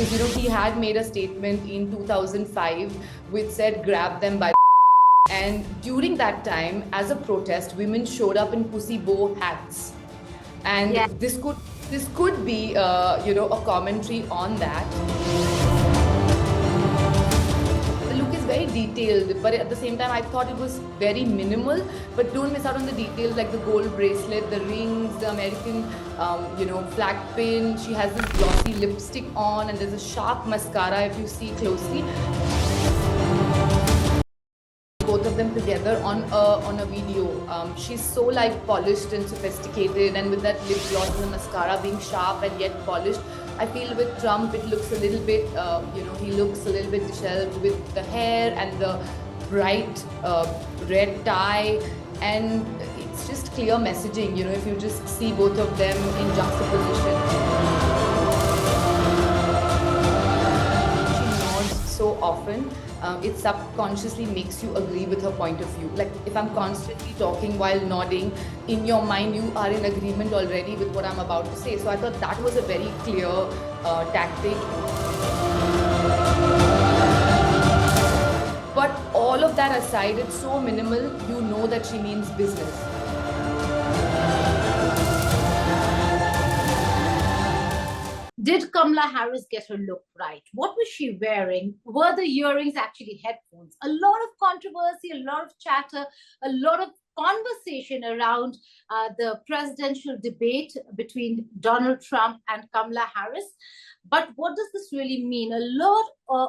because he had made a statement in 2005 which said grab them by and during that time, as a protest, women showed up in pussy bow hats, and Yeah. this could be a commentary on that. The look is very detailed, but at the same time I thought it was very minimal. But don't miss out on the details like the gold bracelet, the rings, the American flag pin. She has this glossy lipstick on, and there's a sharp mascara if you see closely. Both of them together on a video. She's so like polished and sophisticated, and with that lip gloss and the mascara being sharp and yet polished. I feel with Trump it looks a little bit he looks a little bit disheveled with the hair and the bright red tie, and it's just clear messaging, if you just see both of them in juxtaposition. She nods so often. It subconsciously makes you agree with her point of view. Like if I'm constantly talking while nodding, in your mind you are in agreement already with what I'm about to say. So I thought that was a very clear tactic. But all of that aside, it's so minimal, you know that she means business. Did Kamala Harris get her look right? What was she wearing? Were the earrings actually headphones? A lot of controversy, a lot of chatter, a lot of conversation around the presidential debate between Donald Trump and Kamala Harris. But what does this really mean? A lot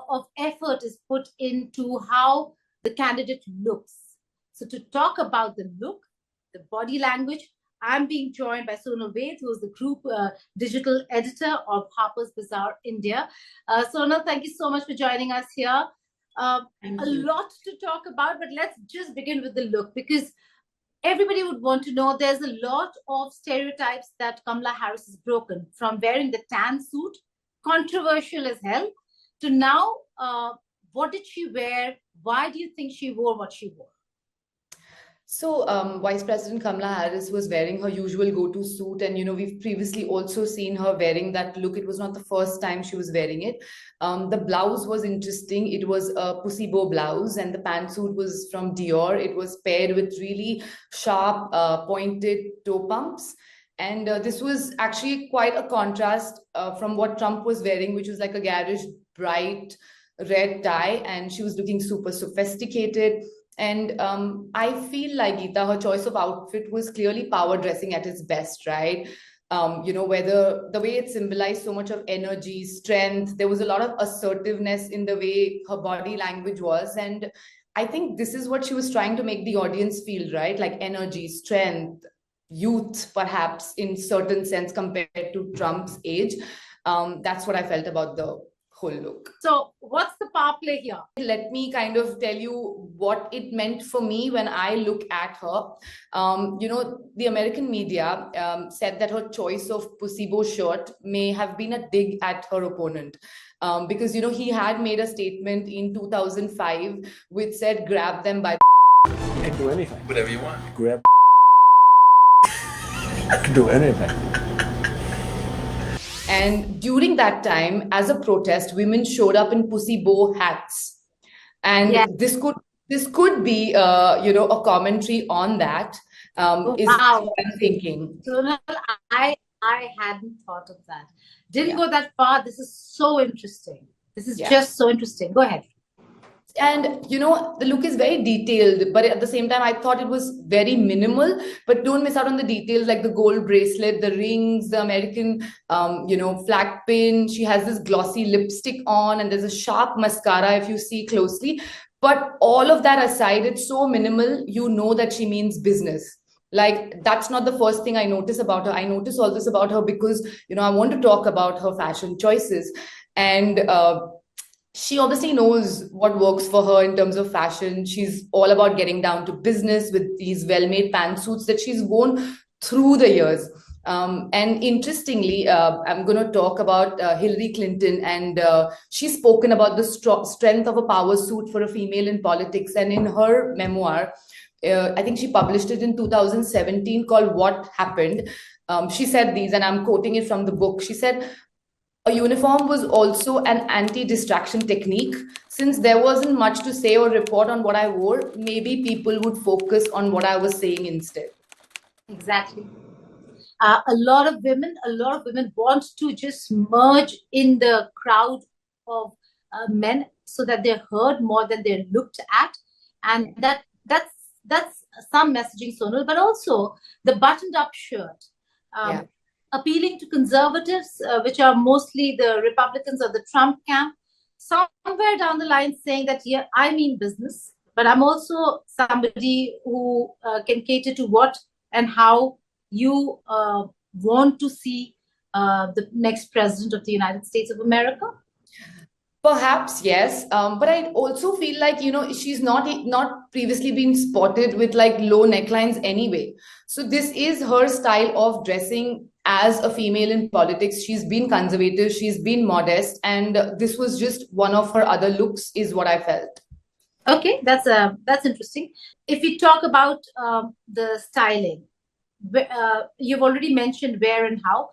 of effort is put into how the candidate looks. So to talk about the look, the body language, I'm being joined by Sonal Ved, who is the group digital editor of Harper's Bazaar, India. Sonal, thank you so much for joining us here. A lot to talk about, but let's just begin with the look, because everybody would want to know there's a lot of stereotypes that Kamala Harris has broken, from wearing the tan suit, controversial as hell, to now, what did she wear? Why do you think she wore what she wore? So Vice President Kamala Harris was wearing her usual go-to suit, and we've previously also seen her wearing that look. It was not the first time she was wearing it. The blouse was interesting. It was a pussy bow blouse, and the pantsuit was from Dior. It was paired with really sharp, pointed toe pumps. And this was actually quite a contrast from what Trump was wearing, which was like a garish, bright red tie, and she was looking super sophisticated. And I feel like, Geeta, her choice of outfit was clearly power dressing at its best, right? Whether the way it symbolized so much of energy, strength, there was a lot of assertiveness in the way her body language was. And I think this is what she was trying to make the audience feel, right? Like energy, strength, youth, perhaps in certain sense compared to Trump's age. That's what I felt about the whole look. So what's the power play here? Let me kind of tell you what it meant for me when I look at her. The American media said that her choice of pussy bow shirt may have been a dig at her opponent. Because, he had made a statement in 2005 which said, grab them by You can do anything. Whatever you want. Grab. I can do anything. And during that time, as a protest, women showed up in pussy bow hats, and Yeah. this could be a commentary on that. Is what I'm thinking. So I hadn't thought of that. Didn't go that far. This is so interesting. This is just so interesting. Go ahead. And the look is very detailed, but at the same time I thought it was very minimal. But don't miss out on the details like the gold bracelet, the rings, the American flag pin. She has this glossy lipstick on, and there's a sharp mascara if you see closely. But all of that aside, it's so minimal, you know that she means business. Like, that's not the first thing I notice about her. I notice all this about her because I want to talk about her fashion choices. And she obviously knows what works for her in terms of fashion. She's all about getting down to business with these well-made pantsuits that she's worn through the years. And interestingly, I'm going to talk about Hillary Clinton, and she's spoken about the strength of a power suit for a female in politics. And in her memoir, I think she published it in 2017, called What Happened. She said these, and I'm quoting it from the book. She said, A uniform was also an anti-distraction technique. Since there wasn't much to say or report on what I wore, maybe people would focus on what I was saying instead. Exactly. A lot of women want to just merge in the crowd of men so that they're heard more than they're looked at, and that's some messaging, Sonal. But also the buttoned-up shirt, appealing to conservatives, which are mostly the Republicans or the Trump camp, somewhere down the line saying that, yeah, I mean business, but I'm also somebody who can cater to what and how you want to see the next president of the United States of America? Perhaps, yes. But I also feel like, she's not previously been spotted with like low necklines anyway. So this is her style of dressing as a female in politics. She's been conservative, she's been modest, and this was just one of her other looks, is what I felt. Okay, that's interesting. If we talk about the styling, you've already mentioned where and how,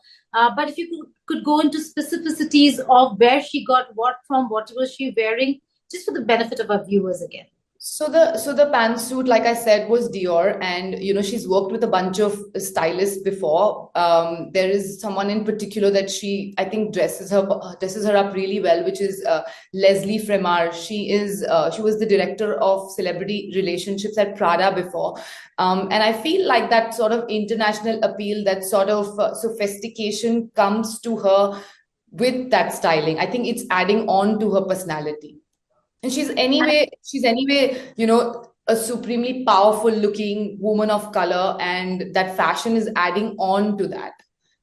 but if you could go into specificities of where she got what from, what was she wearing, just for the benefit of our viewers again. So the pantsuit, like I said, was Dior, and she's worked with a bunch of stylists before. There is someone in particular that I think dresses her up really well, which is Leslie Fremar. She was the director of celebrity relationships at Prada before, and I feel like that sort of international appeal, that sort of sophistication comes to her with that styling. I think it's adding on to her personality. And she's anyway, a supremely powerful looking woman of color, and that fashion is adding on to that.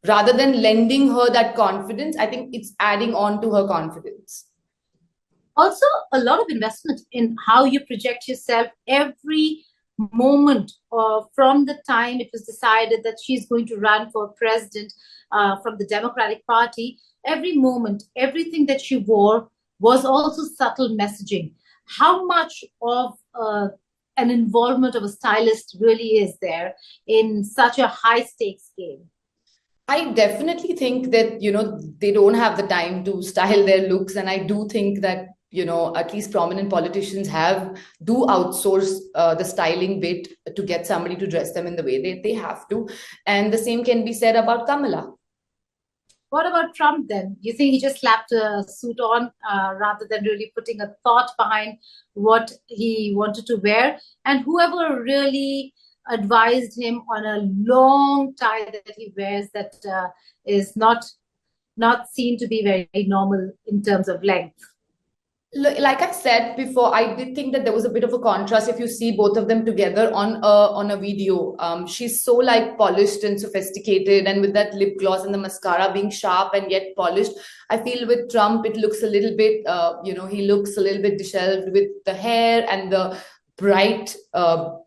Rather than lending her that confidence, I think it's adding on to her confidence. Also, a lot of investment in how you project yourself every moment from the time it was decided that she's going to run for president from the Democratic Party. Every moment, everything that she wore was also subtle messaging. How much of an involvement of a stylist really is there in such a high stakes game? I definitely think that, they don't have the time to style their looks. And I do think that, at least prominent politicians do outsource the styling bit to get somebody to dress them in the way they have to. And the same can be said about Kamala. What about Trump then? You think he just slapped a suit on rather than really putting a thought behind what he wanted to wear? And whoever really advised him on a long tie that he wears that is not seen to be very normal in terms of length? Like I said before, I did think that there was a bit of a contrast if you see both of them together on a video. She's so like polished and sophisticated, and with that lip gloss and the mascara being sharp and yet polished. I feel with Trump, it looks a little bit, he looks a little bit disheveled with the hair and the bright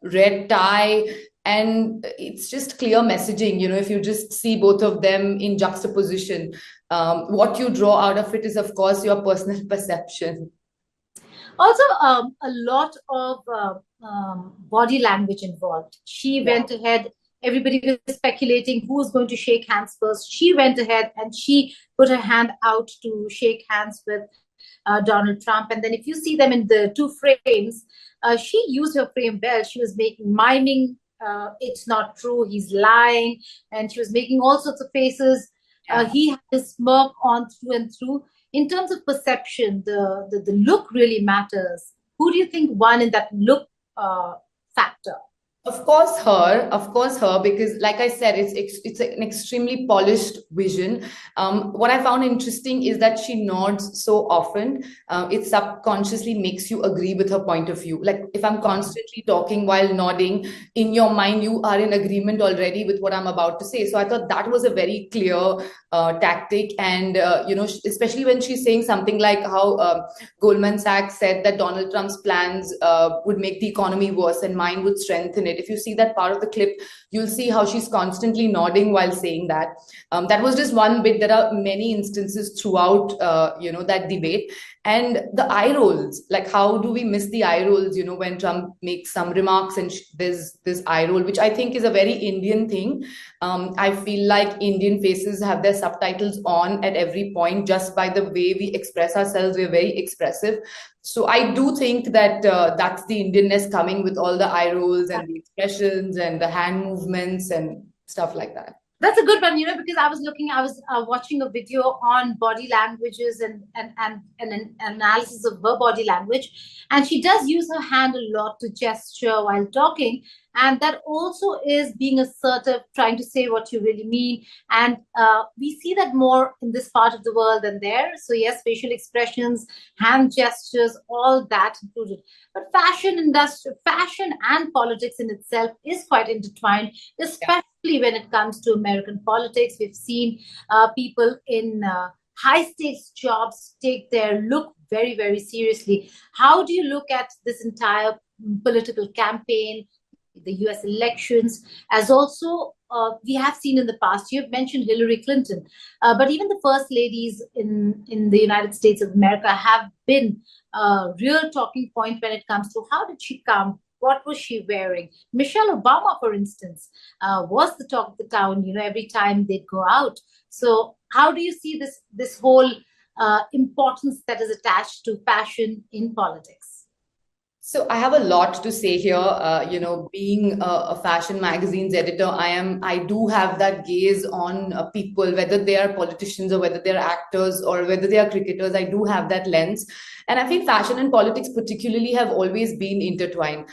red tie. And it's just clear messaging, if you just see both of them in juxtaposition. What you draw out of it is, of course, your personal perception. Also, a lot of body language involved. She went ahead. Everybody was speculating who was going to shake hands first. She went ahead and she put her hand out to shake hands with Donald Trump. And then if you see them in the two frames, she used her frame well. She was miming, it's not true, he's lying. And she was making all sorts of faces. He had a smirk on through and through. In terms of perception, the look really matters. Who do you think won in that look factor? Of course her, because like I said, it's an extremely polished vision. What I found interesting is that she nods so often. It subconsciously makes you agree with her point of view. Like if I'm constantly talking while nodding, in your mind, you are in agreement already with what I'm about to say. So I thought that was a very clear tactic. And, especially when she's saying something like how Goldman Sachs said that Donald Trump's plans would make the economy worse and mine would strengthen it. it. If you see that part of the clip, you'll see how she's constantly nodding while saying that. That was just one bit. There are many instances throughout, that debate. And the eye rolls, like how do we miss the eye rolls, when Trump makes some remarks and there's this eye roll, which I think is a very Indian thing. I feel like Indian faces have their subtitles on at every point. Just by the way we express ourselves, we're very expressive. So I do think that that's the Indianness coming with all the eye rolls and the expressions and the hand movements and stuff like that. That's a good one, because I was watching a video on body languages and an analysis of her body language. And she does use her hand a lot to gesture while talking. And that also is being assertive, trying to say what you really mean. And we see that more in this part of the world than there. So yes, facial expressions, hand gestures, all that included. But fashion and politics in itself is quite intertwined, especially when it comes to American politics. We've seen people in high-stakes jobs take their look very, very seriously. How do you look at this entire political campaign, the US elections, as also we have seen in the past? You've mentioned Hillary Clinton, but even the first ladies in the United States of America have been a real talking point when it comes to how did she come, what was she wearing. Michelle Obama, for instance, was the talk of the town, every time they'd go out. So how do you see this whole importance that is attached to fashion in politics? So I have a lot to say here. Being a fashion magazine's editor, I do have that gaze on people, whether they are politicians or whether they are actors or whether they are cricketers. I do have that lens. And I think fashion and politics particularly have always been intertwined,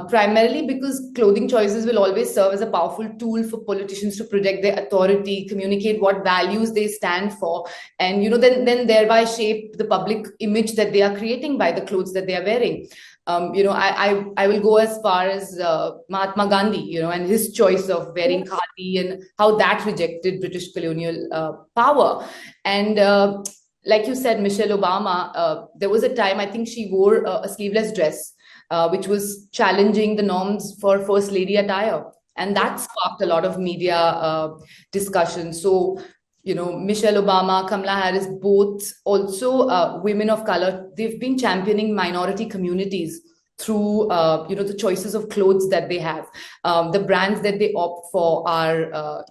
primarily because clothing choices will always serve as a powerful tool for politicians to project their authority, communicate what values they stand for, and then thereby shape the public image that they are creating by the clothes that they are wearing. I will go as far as Mahatma Gandhi, and his choice of wearing khadi and how that rejected British colonial power. And like you said, Michelle Obama, there was a time I think she wore a sleeveless dress, which was challenging the norms for First Lady attire. And that sparked a lot of media discussion. So, Michelle Obama, Kamala Harris, both also women of color, they've been championing minority communities through, the choices of clothes that they have. The brands that they opt for are,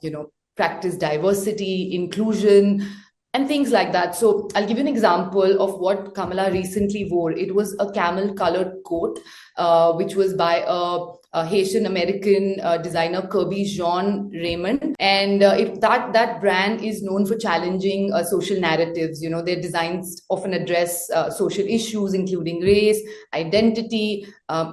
practice diversity, inclusion, and things like that. So I'll give you an example of what Kamala recently wore. It was a camel-colored coat, which was by a Haitian American designer, Kirby Jean Raymond. And that brand is known for challenging social narratives. Their designs often address social issues, including race, identity,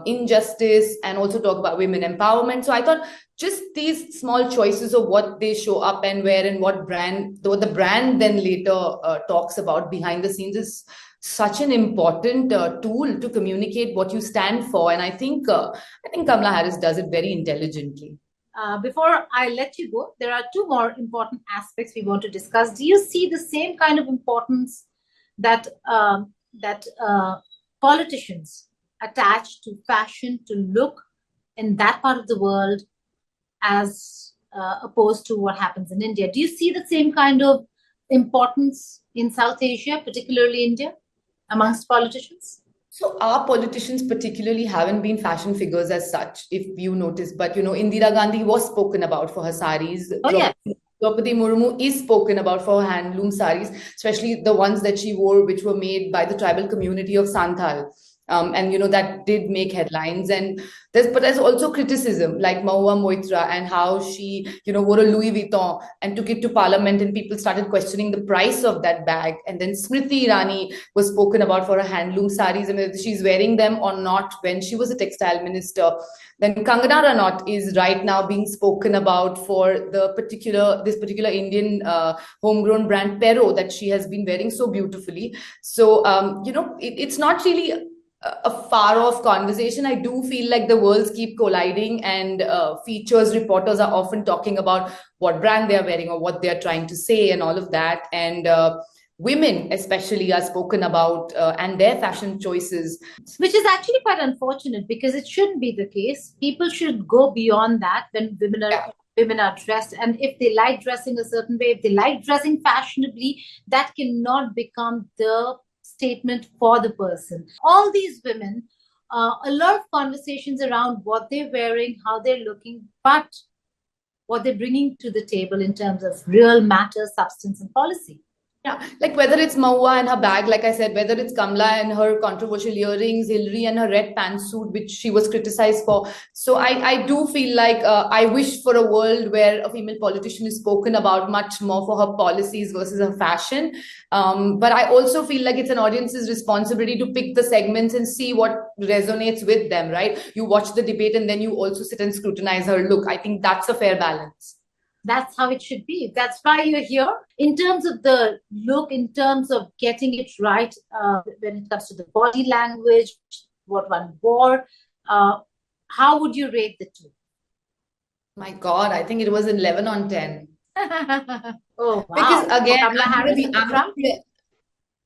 injustice, and also talk about women empowerment. So I thought just these small choices of what they show up and wear and what the brand then later talks about behind the scenes is such an important tool to communicate what you stand for. And I think Kamala Harris does it very intelligently. Before I let you go, there are two more important aspects we want to discuss. Do you see the same kind of importance that politicians attach to fashion, to look in that part of the world, as opposed to what happens in India? Do you see the same kind of importance in South Asia, particularly India, amongst politicians? So our politicians particularly haven't been fashion figures as such, if you notice. But, Indira Gandhi was spoken about for her saris. Oh, yes. Draupadi Murmu is spoken about for her handloom saris, especially the ones that she wore, which were made by the tribal community of Santhal. And that did make headlines. And there's also criticism, like Mahua Moitra, and how she wore a Louis Vuitton and took it to parliament, and people started questioning the price of that bag. And then Smriti Irani was spoken about for her handloom saris, and whether she's wearing them or not when she was a textile minister. Then Kangana Ranaut is right now being spoken about for this particular Indian homegrown brand Pero that she has been wearing so beautifully. So it's not really a far off conversation. I do feel like the worlds keep colliding, and features reporters are often talking about what brand they are wearing or what they are trying to say and all of that. And women especially are spoken about and their fashion choices. Which is actually quite unfortunate, because it shouldn't be the case. People should go beyond that when women are dressed. And if they like dressing a certain way, if they like dressing fashionably, that cannot become the statement for the person. All these women, a lot of conversations around what they're wearing, how they're looking, but what they're bringing to the table in terms of real matter, substance, and policy. Yeah, like whether it's Mahua and her bag, like I said, whether it's Kamala and her controversial earrings, Hillary and her red pantsuit, which she was criticized for. So I do feel like I wish for a world where a female politician is spoken about much more for her policies versus her fashion. But I also feel like it's an audience's responsibility to pick the segments and see what resonates with them, right? You watch the debate and then you also sit and scrutinize her look. I think that's a fair balance. That's how it should be. That's why you're here. In terms of the look, in terms of getting it right, when it comes to the body language, what one wore, how would you rate the two? My God, I think it was 11 on 10. Oh, wow. Because again, Kamala Harris and Trump?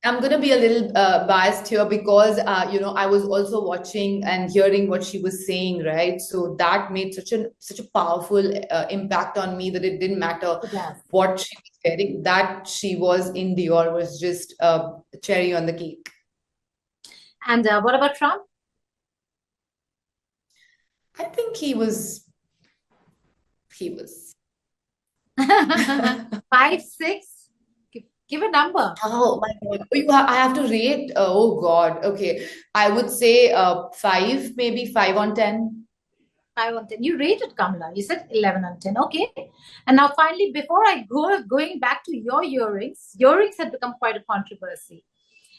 I'm going to be a little biased here because, I was also watching and hearing what she was saying, right? So that made such a powerful impact on me that it didn't matter what she was wearing. That she was in Dior was just cherry on the cake. And what about Trump? I think he was 5, 6? Give a number. Oh my God. I have to rate. Oh God. Okay. I would say 5, maybe 5 on 10. 5 on 10. You rated Kamala. You said 11 on 10. Okay. And now finally, before I going back to your earrings had become quite a controversy.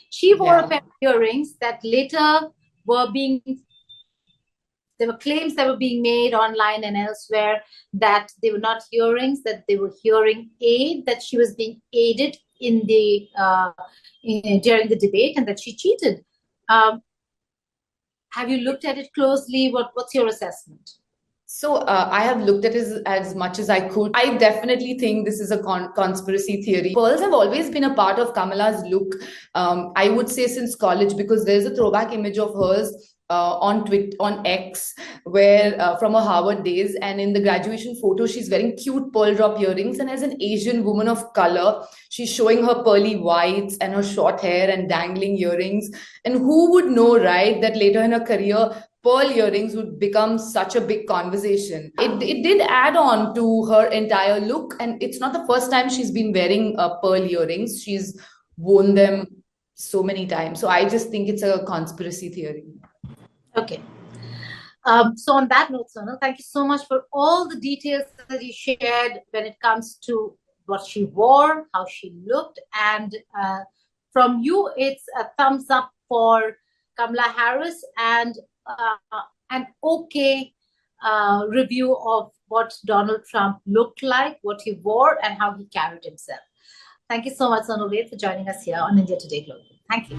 She wore a pair of earrings that later there were claims that were being made online and elsewhere that they were not earrings, that they were hearing aid, that she was being aided in the during the debate, and that she cheated. Have you looked at it closely? What's your assessment? So I have looked at it as much as I could. I definitely think this is a conspiracy theory. Pearls have always been a part of Kamala's look, I would say since college, because there's a throwback image of hers on X, where from her Harvard days, and in the graduation photo, she's wearing cute pearl drop earrings, and as an Asian woman of color, she's showing her pearly whites and her short hair and dangling earrings. And who would know, right, that later in her career, pearl earrings would become such a big conversation. It did add on to her entire look, and it's not the first time she's been wearing pearl earrings. She's worn them so many times. So I just think it's a conspiracy theory. Okay. So on that note, Sonal, thank you so much for all the details that you shared when it comes to what she wore, how she looked, and from you, it's a thumbs up for Kamala Harris and an okay review of what Donald Trump looked like, what he wore, and how he carried himself. Thank you so much, Sonal Ved, for joining us here on India Today Global. Thank you.